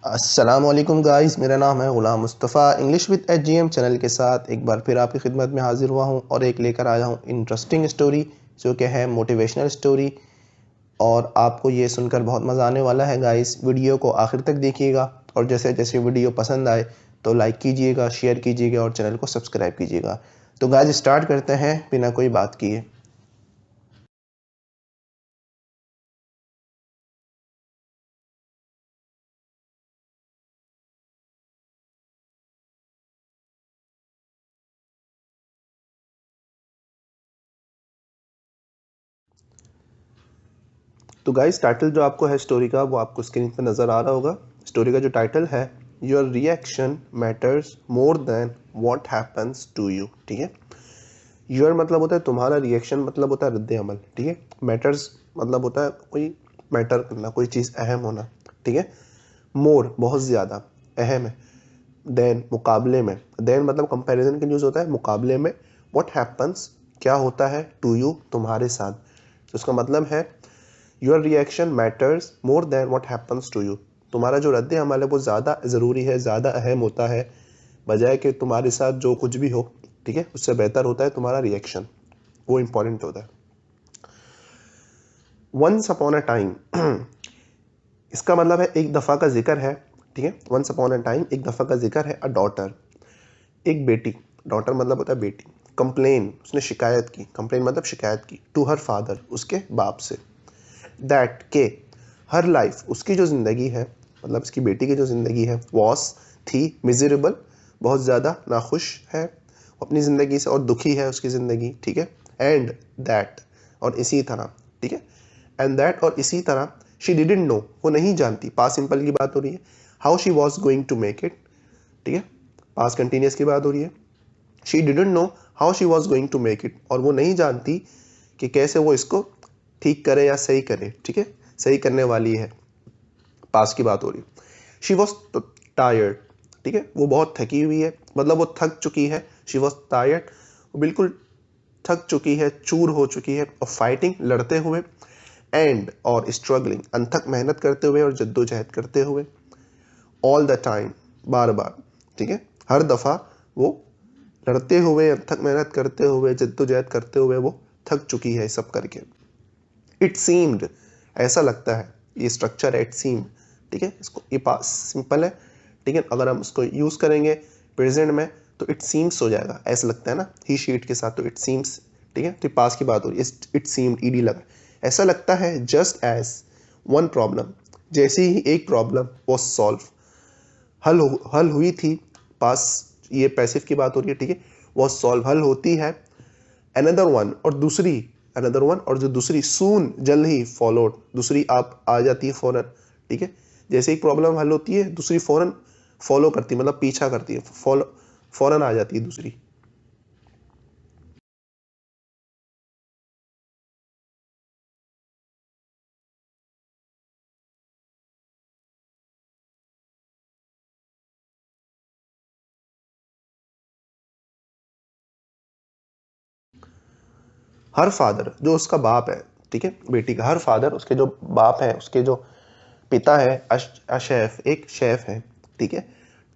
अस्सलाम वालेकुम गाइस, मेरा नाम है ग़ुलाम मुस्तफ़ा। इंग्लिश विद एचजीएम चैनल के साथ एक बार फिर आपकी खिदमत में हाज़िर हुआ हूँ और एक लेकर आया हूँ इंटरेस्टिंग स्टोरी जो कि है मोटिवेशनल स्टोरी। और आपको ये सुनकर बहुत मज़ा आने वाला है गाइस। वीडियो को आखिर तक देखिएगा और जैसे जैसे वीडियो पसंद आए तो लाइक कीजिएगा, शेयर कीजिएगा और चैनल को सब्सक्राइब कीजिएगा। तो गाइस स्टार्ट करते हैं बिना कोई बात किए। तो गाइस टाइटल जो आपको है स्टोरी का वो आपको स्क्रीन पर नज़र आ रहा होगा। स्टोरी का जो टाइटल है your reaction matters more than what happens to you. ठीक है, योर मतलब होता है तुम्हारा, रिएक्शन मतलब होता है रद्द अमल। ठीक है, मैटर्स मतलब होता है कोई मैटर करना, कोई चीज़ अहम होना। ठीक है, मोर बहुत ज़्यादा, अहम है, देन मुकाबले में, देन मतलब कंपैरिजन के यूज़ होता है मुकाबले में, व्हाट हैपन्स क्या होता है, टू यू तुम्हारे साथ। तो उसका मतलब है your reaction matters more than what happens to you. तुम्हारा जो रद्द अमल है वो ज़्यादा ज़रूरी है, ज़्यादा अहम होता है बजाय कि तुम्हारे साथ जो कुछ भी हो। ठीक है, उससे बेहतर होता है तुम्हारा रिएक्शन, वो इंपॉर्टेंट होता है। वंस अपॉन अ टाइम इसका मतलब है एक दफ़ा का जिक्र है। ठीक है, वंस अपॉन अ टाइम एक दफ़ा का जिक्र है। अ डॉटर, एक बेटी, डॉटर मतलब होता है बेटी। कंप्लेन, उसने शिकायत की, कंप्लेन मतलब शिकायत की, टू हर फादर, उसके बाप से। दैट के हर लाइफ, उसकी जो ज़िंदगी है, मतलब इसकी बेटी की जो ज़िंदगी है, वॉस थी, मिजरेबल बहुत ज़्यादा नाखुश है अपनी ज़िंदगी से और दुखी है उसकी ज़िंदगी। ठीक है, एंड दैट और इसी तरह। ठीक है, एंड दैट और इसी तरह, शी डिडंट नो वो नहीं जानती, पास सिंपल की बात हो रही है, how she was going to make it. ठीक है, पास कंटिन्यूस की बात हो रही है। She didn't know how she was going to make it, और वो नहीं जानती कि कैसे वो इसको ठीक करे या सही करे। ठीक है, सही करने वाली है, पास की बात हो रही है। शी वॉज टायर्ड, ठीक है, वो बहुत थकी हुई है, मतलब वो थक चुकी है। शी वॉज टायर्ड, वो बिल्कुल थक चुकी है, चूर हो चुकी है। और फाइटिंग, लड़ते हुए, एंड और स्ट्रगलिंग, अनथक मेहनत करते हुए और जद्दोजहद करते हुए, ऑल द टाइम बार बार। ठीक है, हर दफ़ा वो लड़ते हुए, अनथक मेहनत करते हुए, जद्दोजहद करते हुए वो थक चुकी है सब करके। इट सीम्ड, ऐसा लगता है, ये स्ट्रक्चर है इट सीम्ड। ठीक है, इसको ये पास सिंपल है। ठीक है, अगर हम उसको यूज़ करेंगे प्रेजेंट में तो इट सीम्स हो जाएगा, ऐसा लगता है ना, ही शीट के साथ, तो इट सीम्स। ठीक है, तो पास की बात हो रही है, इट सीम्ड ईडी लगा, ऐसा लगता है। जस्ट एज वन प्रॉब्लम, जैसे ही एक प्रॉब्लम वॉज सॉल्व, हल हुई थी, पास ये पैसिव की बात हो रही है। ठीक है, वॉज सॉल्व हल होती है। अनदर वन और दूसरी, अनदर वन और जो दूसरी, सून जल्द ही, फॉलोड दूसरी आप आ जाती है फौरन। ठीक है, जैसे एक प्रॉब्लम हल होती है दूसरी फौरन फॉलो करती है, मतलब पीछा करती है, फॉलो फौरन आ जाती है दूसरी। हर फादर, जो उसका बाप है, ठीक है, बेटी का हर फादर, उसके जो बाप है, उसके जो पिता है, शेफ, एक शेफ है। ठीक है,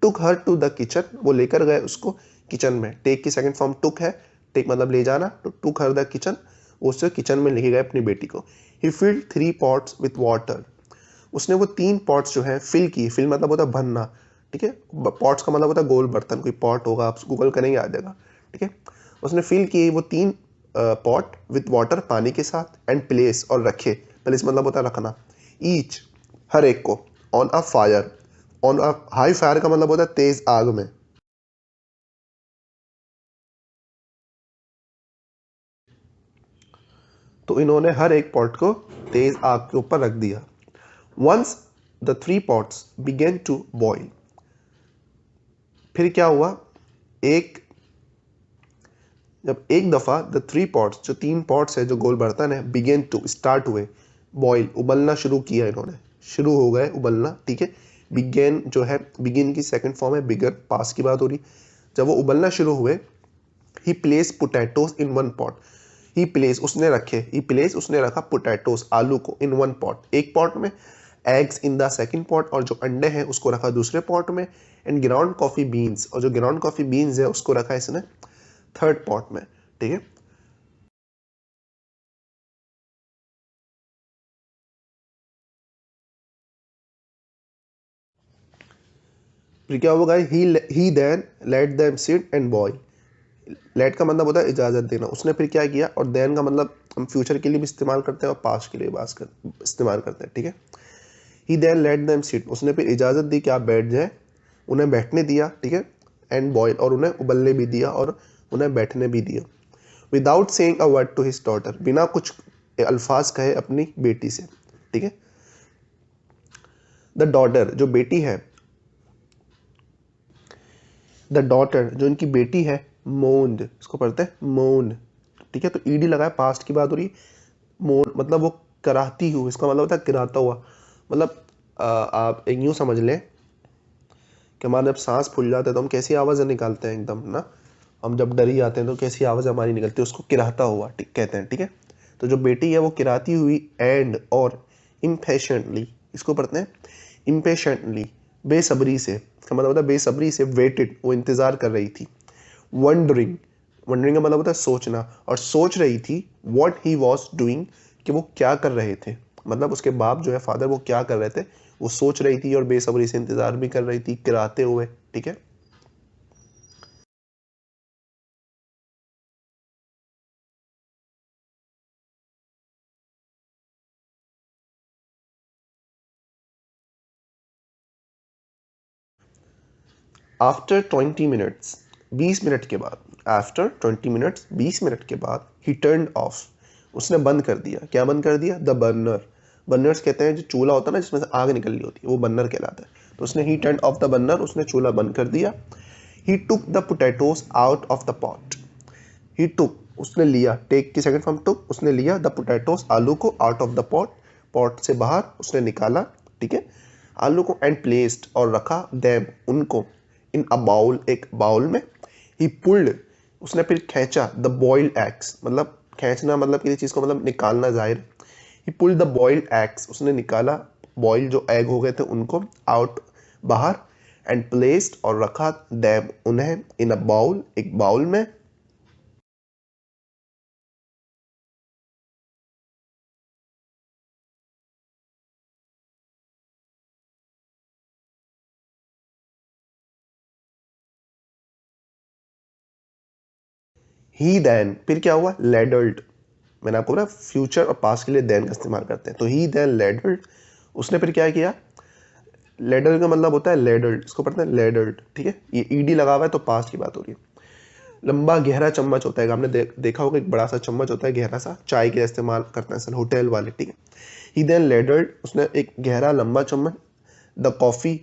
टुक हर टू द किचन, वो लेकर गए उसको किचन में। टेक की सेकंड फॉर्म टुक है, टेक मतलब ले जाना, तो टुक हर द किचन, उससे किचन में लेके गए अपनी बेटी को। ही फिल्ड 3 पॉट्स विथ वाटर, उसने वो 3 पॉट्स जो है फिल किए, फिल मतलब होता है भरना। ठीक है, पॉट्स का मतलब होता है गोल बर्तन, कोई पॉट होगा, आप गूगल करेंगे आ जाएगा। ठीक है, उसने फिल किए वो 3 पॉट विथ वाटर, पानी के साथ, एंड प्लेस और रखे, प्लेस मतलब होता है रखना, ईच हर एक को, on a fire, on a high fire का मतलब होता है तेज आग में। तो इन्होंने हर एक पॉट को तेज आग के ऊपर रख दिया। Once the 3 pots began to boil, फिर क्या हुआ, एक जब एक दफ़ा द 3 पॉट्स, जो 3 पॉट्स है, जो गोल बर्तन है, बिगेन टू स्टार्ट हुए, बॉइल उबलना शुरू किया इन्होंने, शुरू हो गए उबलना। ठीक है, बिगेन जो है, बिगिन की सेकंड फॉर्म है बिगर, पास की बात हो रही। जब वो उबलना शुरू हुए, he place potatoes in one pot, he place उसने रखे, ही प्लेस उसने रखा पोटैटोज आलू को, इन वन पॉट एक पॉट में, eggs in the second pot, और जो अंडे हैं उसको रखा दूसरे पॉट में, एंड ग्राउंड कॉफ़ी बीन्स, और जो ग्राउंड कॉफ़ी बीन्स है उसको रखा इसने थर्ड पॉट में, ठीक है। फिर क्या होगा, he then let them sit and boil. Let का मतलब होता है इजाज़त देना, उसने फिर क्या किया, और देन का मतलब हम फ्यूचर के लिए भी इस्तेमाल करते हैं और पास्ट के लिए इस्तेमाल करते हैं, ठीक है। ही देन लेट देम सिट, उसने फिर इजाज़त दी कि आप बैठ जाए, उन्हें बैठने दिया, ठीक है। एंड बॉयल, और उन्हें उबलने भी दिया और उन्हें बैठने भी दिया। Without saying a word to his daughter, बिना कुछ अल्फाज कहे अपनी बेटी से, ठीक है। द डॉटर, जो बेटी है, द डॉटर जो इनकी बेटी है, मोन्ड, इसको पढ़ते हैं मोन, ठीक है। तो ईडी लगा है, पास्ट की बात हो रही है। मोन मतलब वो कराहती हुई, इसका मतलब होता है किराता हुआ। मतलब आप एक यूँ समझ लें कि हमारे जब सांस फूल जाता है तो हम कैसी आवाज़ निकालते हैं एकदम ना, हम जब डर ही आते हैं तो कैसी आवाज़ हमारी निकलती है, उसको किराता हुआ ठीक कहते हैं, ठीक है। तो जो बेटी है वो किराती हुई एंड और इम्पेशेंटली, इसको पढ़ते हैं इम्पेशेंटली, बेसब्री से, इसका मतलब होता है बेसब्री से, वेटेड, वो इंतज़ार कर रही थी। वंडरिंग, वंडरिंग का मतलब होता है सोचना, और सोच रही थी व्हाट ही वॉज डूइंग, कि वो क्या कर रहे थे, मतलब उसके बाप जो है फादर वो क्या कर रहे थे, वो सोच रही थी और बेसब्री से इंतजार भी कर रही थी किराते हुए, ठीक है। आफ्टर 20 मिनट्स, 20 मिनट के बाद, आफ्टर 20 मिनट्स, 20 मिनट के बाद, ही टर्न ऑफ, उसने बंद कर दिया, क्या बंद कर दिया, द बर्नर। बर्नर्स कहते हैं जो चूल्हा होता है ना जिसमें से आग निकल रही होती है, वो बर्नर कहलाता है। तो उसने he turn off the burner, उसने चूल्हा बंद कर दिया। He took the potatoes out of the pot, he took उसने लिया, टेक की सेकंड फॉर्म टुक, उसने लिया द पोटैटोज आलू को, out of the pot, pot से बाहर उसने निकाला, ठीक है, आलू को, एंड प्लेस्ड और रखा, देम उनको, इन अ बाउल, एक बाउल में। ही पुल्ड, उसने फिर खींचा, द बॉइल्ड एग्स, मतलब खींचना मतलब किसी चीज़ को मतलब निकालना जाहिर। ही पुल्ड द बॉइल्ड एग्स, उसने निकाला बॉइल जो एग हो गए थे उनको, आउट बाहर, एंड प्लेस्ड और रखा, देम उन्हें, इन अ बाउल, एक बाउल में। ही देन, फिर क्या हुआ, लेडल्ड, मैंने आपको बोला फ्यूचर और पास्ट के लिए देन का इस्तेमाल करते हैं, तो ही देन लेडल्ड, उसने फिर क्या किया, लेडल का मतलब होता है लेडल्ड, इसको पढ़ते हैं लेडल्ड, ठीक है। ये ईडी लगा हुआ है तो पास्ट की बात हो रही है। लंबा गहरा चम्मच होता है, आपने देखा होगा एक बड़ा सा चम्मच होता है गहरा सा, चाय के लिए इस्तेमाल करते हैं असल होटल वाले, ठीक है। ही देन लेडल्ड, उसने एक गहरा लंबा चम्मच, द कॉफ़ी,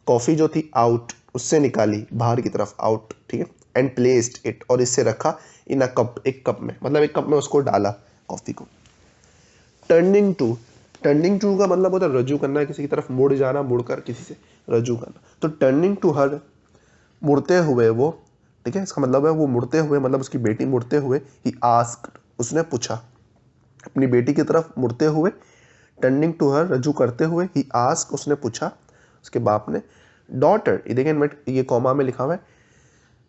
कॉफ़ी जो थी आउट, उससे निकाली बाहर की तरफ, आउट, ठीक है, एंड प्लेस्ड इट, और इससे रखा, इन अ कप, एक कप में, मतलब एक कप में उसको डाला कॉफ़ी को। टर्निंग टू, टर्निंग टू का मतलब होता है रजू करना, किसी की तरफ मुड़ जाना, मुड़कर किसी से रजू करना। तो टर्निंग टू हर, मुड़ते हुए वो, ठीक है, इसका मतलब है वो मुड़ते हुए, मतलब उसकी बेटी मुड़ते हुए, ही आस्क्ड, उसने पूछा, अपनी बेटी की तरफ मुड़ते हुए, टर्निंग टू हर, रजू करते हुए, ही आस्क, उसने पूछा, उसके बाप ने, डॉटर, ये देखें ये कॉमा में लिखा हुआ है,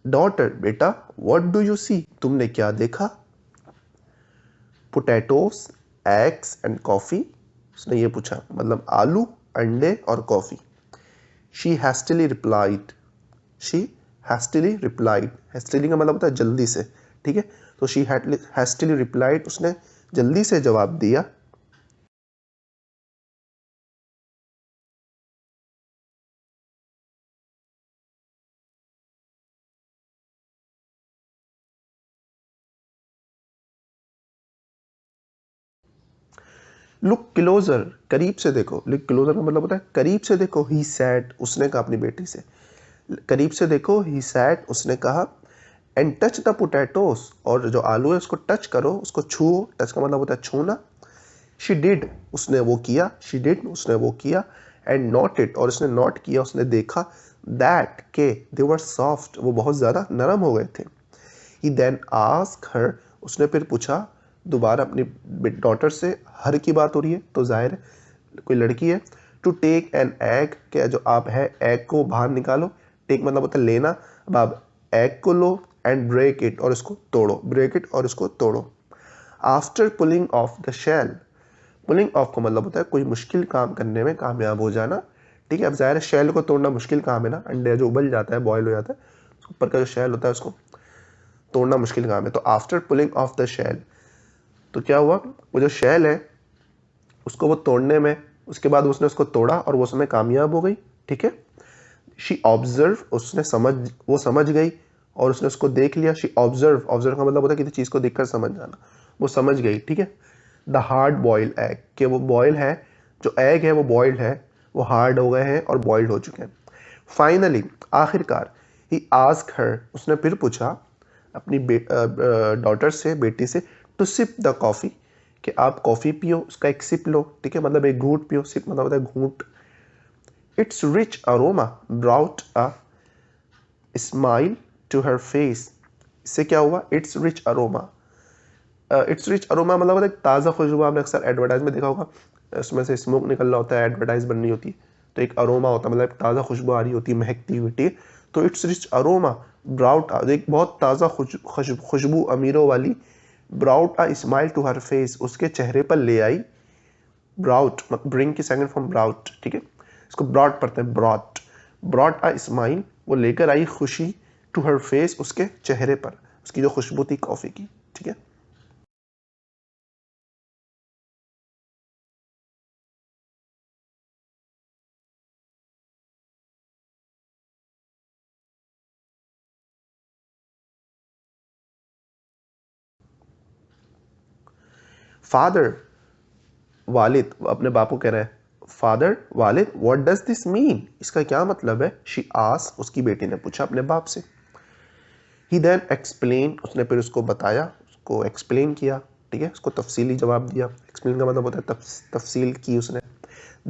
डॉटर बेटा, व्हाट डू यू सी, तुमने क्या देखा, पोटैटोस, एग्स एंड कॉफी, उसने ये पूछा, मतलब आलू, अंडे और coffee. She hastily replied, she hastily replied, hastily का मतलब होता है जल्दी से, ठीक है। तो शी हैस्टिली रिप्लाइड, उसने जल्दी से जवाब दिया। लुक क्लोजर, करीब से देखो, लुक क्लोजर का मतलब होता है करीब से देखो, ही सैड, उसने कहा अपनी बेटी से, करीब से देखो, ही सैड, उसने कहा, एंड टच द पोटैटोस, और जो आलू है उसको टच करो, उसको छुओ, टच का मतलब होता है छूना। शी डिड, उसने वो किया, शी डिड, उसने वो किया, एंड नॉट इट, और उसने नॉट किया, उसने देखा, दैट के दे वर सॉफ्ट, वो बहुत ज़्यादा नरम हो गए थे। ही देन आस्क हर, उसने फिर पूछा दोबारा अपनी डॉटर से, हर की बात हो रही है तो जाहिर है कोई लड़की है, टू टेक एन एग, क्या जो आप है एग को बाहर निकालो, टेक मतलब होता है लेना, अब आप एग को लो एंड ब्रेक इट और इसको तोड़ो, ब्रेक इट और इसको तोड़ो। After pulling off the shell, pulling off का मतलब होता है कोई मुश्किल काम करने में कामयाब हो जाना, ठीक है। अब ज़ाहिर है शेल को तोड़ना मुश्किल काम है ना, अंडे जो उबल जाता है बॉयल हो जाता है, ऊपर का जो शेल होता है उसको तोड़ना मुश्किल काम है। तो after pulling off the shell, तो क्या हुआ, वो जो शेल है उसको वो तोड़ने में, उसके बाद उसने उसको तोड़ा और वो उसमें कामयाब हो गई, ठीक है। शी ऑब्जर्व, उसने वो समझ गई और उसने उसको देख लिया। शी ऑब्जर्व, ऑब्जर्व का मतलब होता है किसी चीज़ को देखकर समझ जाना, वो समझ गई, ठीक है। द हार्ड बॉइल्ड एग, कि वो बॉयल है, जो एग है वो बॉइल्ड है, वो हार्ड हो गए हैं और बॉइल्ड हो चुके हैं। फाइनली, आखिरकार, ही आस्क हर, उसने फिर पूछा अपनी डॉटर से, बेटी से, टू सिप द कॉफ़ी, कि आप कॉफ़ी पियो, उसका एक सिप लो, ठीक है, मतलब एक घूंट पियो, सिप मतलब होता है घूंट। Its rich aroma brought a smile to her face, इससे क्या हुआ, its rich aroma, its rich aroma मतलब होता है ताज़ा खुशबू, आपने अक्सर एडवर्टाइज में देखा होगा, उसमें से स्मोक निकल रहा होता है, एडवर्टाइज बन रही होती है, तो एक अरोमा होता है, मतलब ताज़ा खुशबू आ रही होती है, महकती हुई, ठीक है। तो इट्स रिच अरोमा ब्राउट, एक बहुत ताज़ा खुशबू अमीरों वाली, brought a smile to her face, उसके चेहरे पर ले आई, ब्राउट ब्रिंग की सेकंड फॉर्म ब्राउट, ठीक है, इसको ब्रॉट पढ़ते हैं, ब्रॉट, ब्रॉट अ स्माइल, वो लेकर आई खुशी, टू हर फेस, उसके चेहरे पर, उसकी जो खुशबू थी कॉफ़ी की, ठीक है। फादर, वालिद, अपने बाप को कह रहा है, फादर, वालिद, व्हाट डज दिस मीन, इसका क्या मतलब है। शी आस्क्ड, उसकी बेटी ने पूछा अपने बाप से। ही देन एक्सप्लेन, उसने फिर उसको बताया, उसको एक्सप्लेन किया, ठीक है, उसको तफसीली जवाब दिया। एक्सप्लेन का मतलब होता है तफसील की उसने।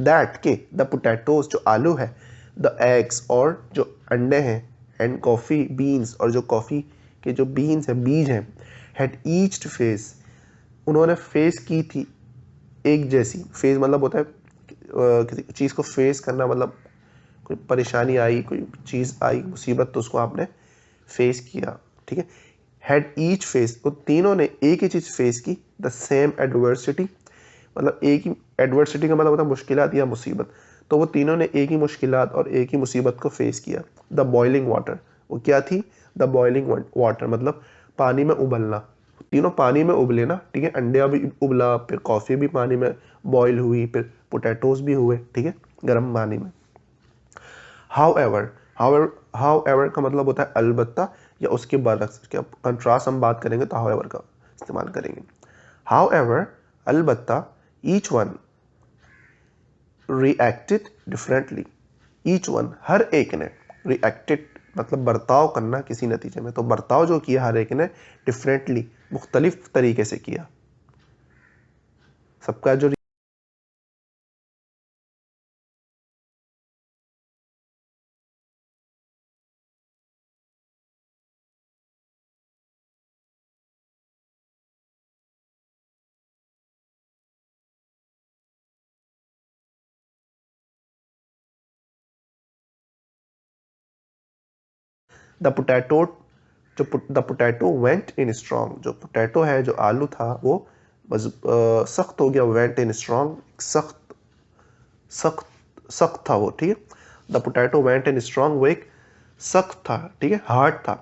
दैट के द पोटैटोज, जो आलू है, द एग्स, और जो अंडे हैं, एंड कॉफ़ी बीन्स, और जो कॉफ़ी के जो बीन्स हैं, बीज हैं, हैड ईच्ड फेस, उन्होंने फेस की थी एक जैसी, फेस मतलब होता है किसी चीज़ को फेस करना, मतलब कोई परेशानी आई, कोई चीज़ आई, मुसीबत, तो उसको आपने फेस किया, ठीक है। हैड ईच फेस, वो तीनों ने एक ही चीज़ फेस की, द सेम एडवर्सिटी, मतलब एक ही, एडवर्सिटी का मतलब होता है मुश्किलात या मुसीबत, तो वो तीनों ने एक ही मुश्किलात और एक ही मुसीबत को फेस किया। द बॉइलिंग वाटर, वो क्या थी, द बॉइलिंग वाटर मतलब पानी में उबलना, तीनों पानी में उबले ना, ठीक है, अंडा भी उबला, फिर कॉफ़ी भी पानी में बॉईल हुई, फिर पोटैटोज भी हुए, ठीक है, गर्म पानी में। हाउएवर, हाउएवर का मतलब होता है अलबत्ता, या उसके बरक्स, क्या कंट्रास्ट हम बात करेंगे तो हाउएवर का इस्तेमाल करेंगे। हाउएवर, अलबत्ता, each one reacted differently, each one, हर एक ने, रिएक्टेड मतलब बर्ताव करना किसी नतीजे में, तो बर्ताव जो किया हर एक ने, डिफरेंटली, मुख्तलिफ तरीके से किया, सबका जो। द पोटैटो, जो the potato went in strong, जो पोटैटो है, जो आलू था, वो सख्त हो गया, वेंट इन स्ट्रॉन्ग, सख्त सख्त सख्त था वो, ठीक है। The potato went in strong, वो एक सख्त था, ठीक है, हार्ड था,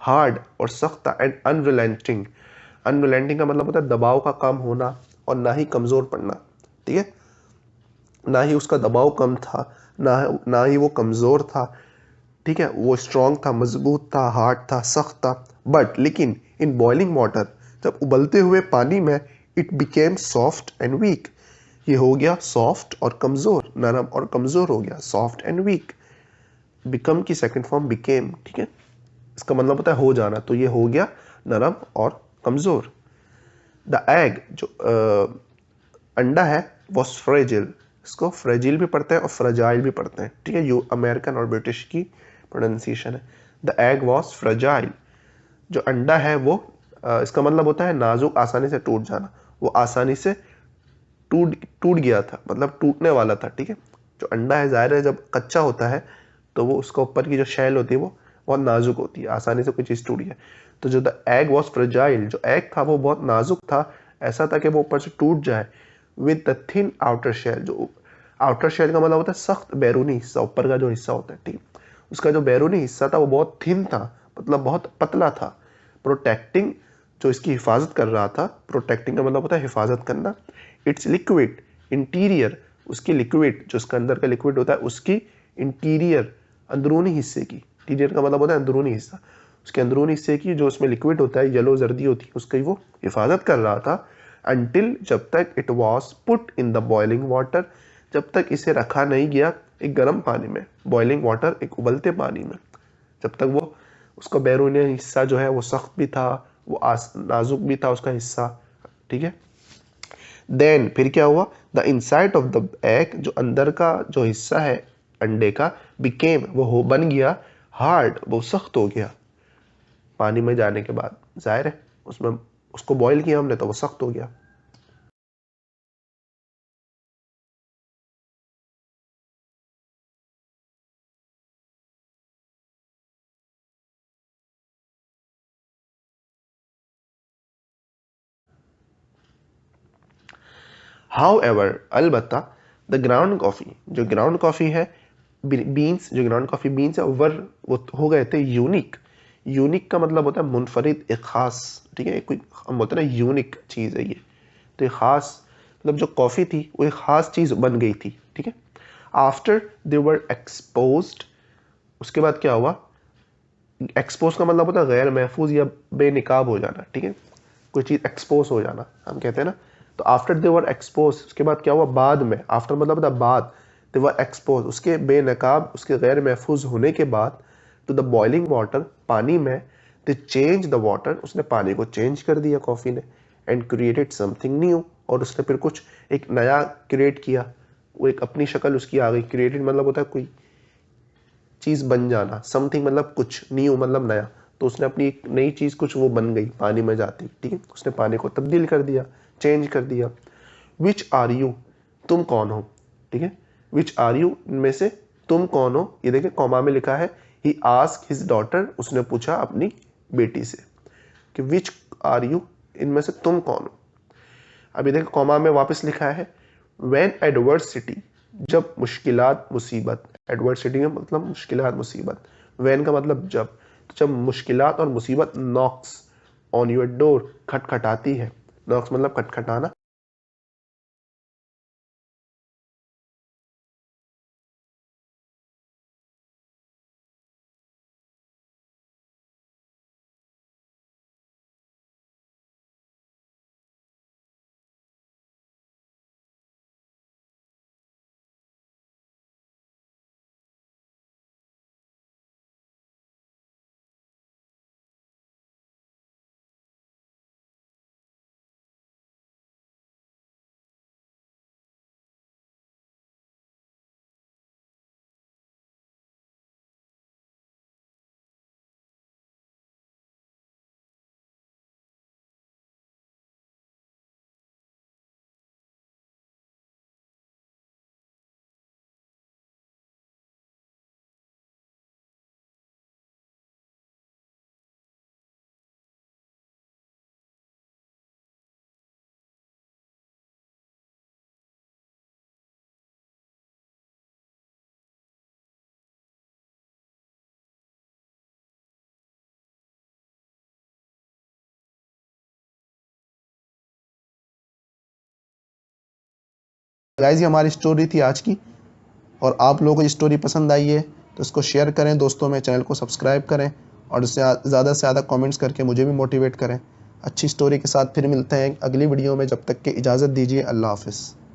हार्ड और सख्त था। एंड अनरिलेंटिंग, अनरिलेंटिंग का मतलब होता है दबाव का कम होना और ना ही कमज़ोर पड़ना, ठीक है, ना ही उसका दबाव कम था, ना ही वो कमज़ोर था, ठीक है, वो स्ट्रॉन्ग था, मजबूत था, हार्ड था, सख्त था। बट लेकिन इन बॉइलिंग वाटर, जब उबलते हुए पानी में, it became soft and weak, ये हो गया सॉफ्ट और कमज़ोर, नरम और कमज़ोर हो गया, सॉफ्ट एंड वीक। बिकम की सेकंड फॉर्म बिकेम, ठीक है, इसका मतलब होता है हो जाना, तो ये हो गया नरम और कमज़ोर। द एग, जो अंडा है, वॉज फ्रेजिल, इसको फ्रेजिल भी पढ़ते हैं और फ्रेजाइल भी पढ़ते हैं, ठीक है, यू अमेरिकन और ब्रिटिश की प्रोनाउंसिएशन है। द एग वॉज फ्रेजाइल, जो अंडा है वो इसका मतलब होता है नाजुक, आसानी से टूट जाना, वो आसानी से टूट टूट गया था, मतलब टूटने वाला था, ठीक है, जो अंडा है ज़ाहिर है जब कच्चा होता है तो वो उसका ऊपर की जो शेल होती है वो बहुत नाजुक होती है, आसानी से कोई चीज़ टूट जाए। तो जो द एग वॉज फ्रेजाइल, जो एग था वो बहुत नाजुक था, ऐसा था कि वो ऊपर से टूट जाए। With the thin outer shell, जो आउटर शेल का मतलब होता है सख्त बैरूनी हिस्सा, ऊपर का जो हिस्सा होता है, ठीक, उसका जो बैरूनी हिस्सा था वो बहुत थिन था, मतलब बहुत पतला था। प्रोटेक्टिंग, जो इसकी हिफाजत कर रहा था, प्रोटेक्टिंग का मतलब होता है हिफाजत करना। इट्स लिक्विड इंटीरियर, उसकी लिक्विड, जो उसका अंदर का लिक्विड होता है उसकी इंटीरियर, अंदरूनी हिस्से की, इंटीरियर का मतलब होता है अंदरूनी हिस्सा, उसके अंदरूनी हिस्से की जो उसमें लिक्विड होता है, येलो जर्दी होती है, उसकी वो हिफाजत कर रहा था। अनटिल, जब तक it was put in the boiling water, जब तक इसे रखा नहीं गया एक गर्म पानी में, बॉइलिंग वाटर एक उबलते पानी में, जब तक वो उसका बैरूनी हिस्सा जो है वो सख्त भी था, वो नाजुक भी था उसका हिस्सा, ठीक है। देन फिर क्या हुआ, the inside of the egg, जो अंदर का जो हिस्सा है अंडे का, बिकेम, वो हो बन गया, हार्ड, वो सख्त हो गया पानी में जाने के बाद, जाहिर है उसमें उसको बॉईल किया हमने तो वो सख्त हो गया। However, अलबत्ता, द ग्राउंड कॉफ़ी, जो ग्राउंड कॉफ़ी है, बीन्स, जो ग्राउंड कॉफ़ी बीन्स है वो हो गए थे यूनिक। यूनिक का मतलब होता है मुनफरिद, एक ख़ास, ठीक है, कोई हम बोलते हैं ना यूनिक चीज़ है ये, तो एक ख़ास मतलब जो कॉफ़ी थी वो एक ख़ास चीज़ बन गई थी, ठीक है। आफ्टर दे वर एक्सपोज्ड, उसके बाद क्या हुआ, एक्सपोज का मतलब होता है गैर महफूज या बेनिकाब हो जाना, ठीक है, कोई चीज़ एक्सपोज हो जाना हम कहते हैं ना। तो आफ्टर दे वर एक्सपोज, उसके बाद क्या हुआ, बाद में, आफ्टर मतलब होता है बाद, दे वर एक्सपोज, उसके बेनकाब, उसके गैर महफूज होने के बाद, टू द बॉइलिंग वाटर, पानी में, दे चेंज द वाटर, उसने पानी को चेंज कर दिया कॉफ़ी ने, एंड क्रिएटेड समथिंग न्यू, और उसने फिर कुछ एक नया क्रिएट किया, वो एक अपनी शक्ल उसकी आ गई। क्रिएटेड मतलब होता है कोई चीज़ बन जाना, समथिंग मतलब कुछ, न्यू मतलब नया, तो उसने अपनी एक नई चीज़ कुछ वो बन गई पानी में जाती, ठीक है, उसने पानी को तब्दील कर दिया, चेंज कर दिया। विच आर यू, तुम कौन हो, ठीक है, विच आर यू, इनमें से तुम कौन हो, ये देखिए कॉमा में लिखा है, ही आस्क हिज डॉटर, उसने पूछा अपनी बेटी से कि विच आर यू, इनमें से तुम कौन हो। अभी देखो कॉमा में वापस लिखा है, व्हेन एडवर्सिटी, जब मुश्किलात मुसीबत, एडवर्सिटी का मतलब मुश्किलात मुसीबत, व्हेन का मतलब जब, तो जब मुश्किलात और मुसीबत, नॉक्स ऑन योर डोर, खटखटाती है, नॉक्स मतलब खटखटाना। गाइस ये हमारी स्टोरी थी आज की, और आप लोगों को ये स्टोरी पसंद आई है तो इसको शेयर करें दोस्तों में, चैनल को सब्सक्राइब करें, और इससे ज़्यादा से ज़्यादा कमेंट्स करके मुझे भी मोटिवेट करें। अच्छी स्टोरी के साथ फिर मिलते हैं अगली वीडियो में, जब तक के इजाज़त दीजिए, अल्लाह हाफ़िज़।